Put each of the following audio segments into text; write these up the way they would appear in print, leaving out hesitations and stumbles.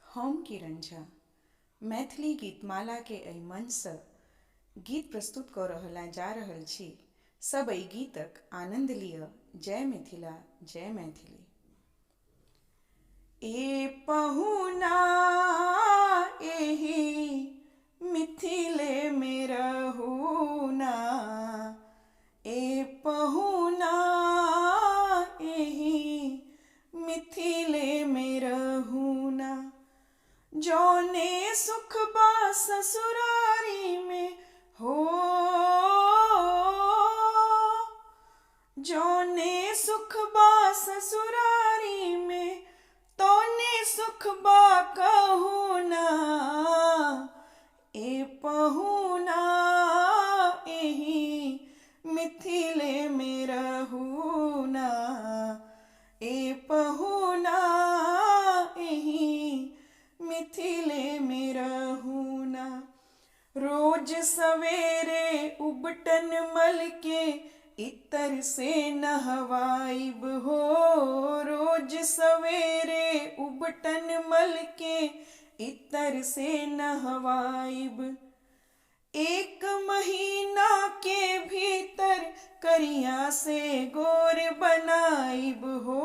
हम किरण झा मैथिली गीतमाला के एहि मंच सँ गीत प्रस्तुत कऽ रहल जा रहल छी। सब एहि गीतक आनंद लिअ। जय मिथिला, जय मैथिली। ए पहुना एहि मिथिले में रहुना, ए पहुना एहि मिथिले में रहुना। जौने सुख बा ससुरारी में हो, जौने सुख बा ससुरारी में तौने सुख बा कहुना। ए पहुना एहि मिथिले में रहुना, ए पहुना एहि मिथिले में रहुना। रोज सवेरे उबटन मल के इतर से नहवाइब हो, रोज सवेरे उबटन मल के इतर से नहवाइब। एक महीना के भीतर करिया से गोर बनाइब हो,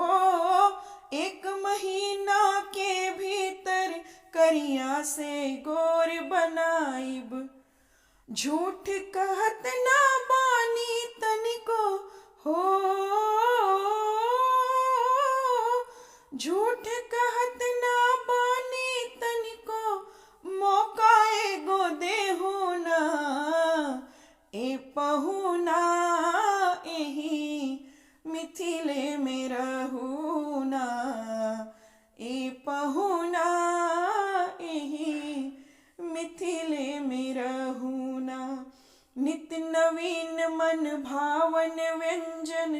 एक महीना के भीतर करिया से गोर बनाइब। झूठ कहत ना बानी तनिको हो, झूठ कहत ना बानी तनिको, मौका एगो देहु ना। ए पहुना एहि मिथिले में रहुना, ए पहुना एहि मिथिले में रहुना। नित नवीन मन भावन व्यंजन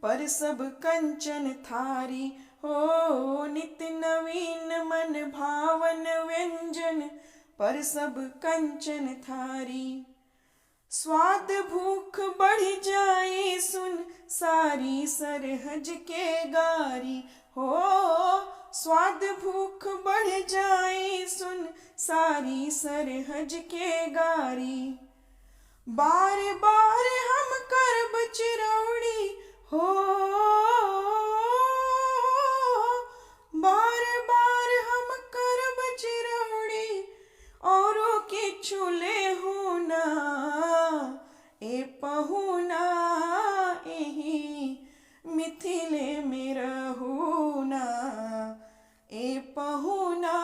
पर सब कंचन थारी हो, नित नवीन मन भावन व्यंजन पर सब कंचन थारी। स्वाद भूख बढ़ जाई सुन सारी सरहज के गारी हो, स्वाद भूख बढ़ जाई सुन सारी सरहज के गारी। बार बार हम करब चिरौड़ी हो, बार बार हम करब चिरौड़ी, औरों किछु लेहु ना। ए पहुना एहि मिथिले में रहुना, ए पहुना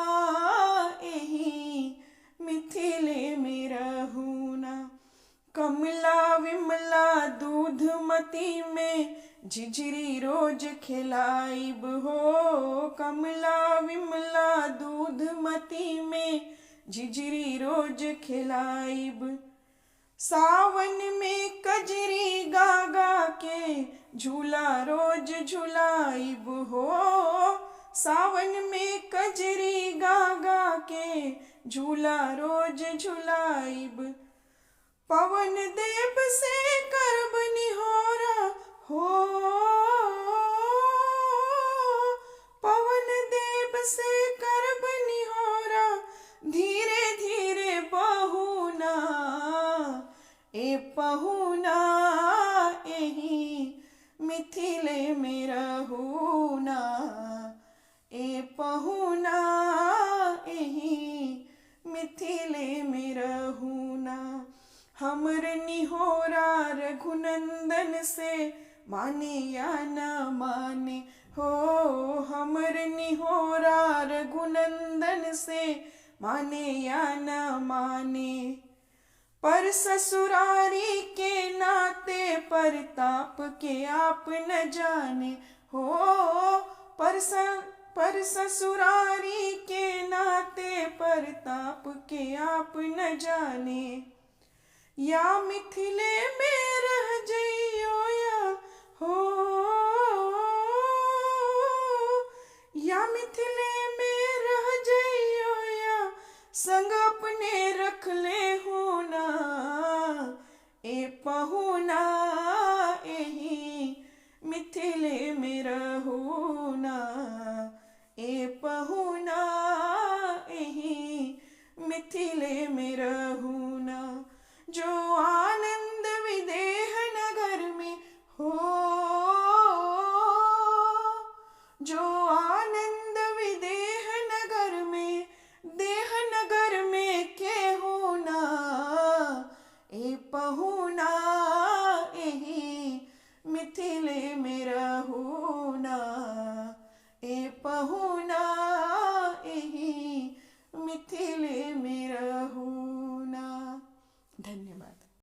एहि मिथिले में रहुना। कमला विमला दूधमती में झिझरी रोज खिलाइब हो, कमला विमला दूधमती में झिझरी रोज खिलाइब। सावन में कजरी गागा के झूला रोज झुलाइब हो, सावन में कजरी गागा के झूला रोज झुलाइब। पवन देव से करब निहोरा हो, पवन देव से करब निहोरा, धीरे धीरे बहुना। ए पहुना एहि मिथिले में रहुना, ए पहुना एहि मिथिले में रहुना। हमर निहोरा रघुनंदन से माने या न माने हो, हमर निहोरा रघुनंदन से माने या न माने। पर ससुरारी के नाते परताप के आप न जाने हो, पर ससुरारी के नाते परताप के आप न जाने। या मिथिले में रह जइयो या हो, या मिथिले में रह जइयो या संग अपने रख ले हो ना। ए पहु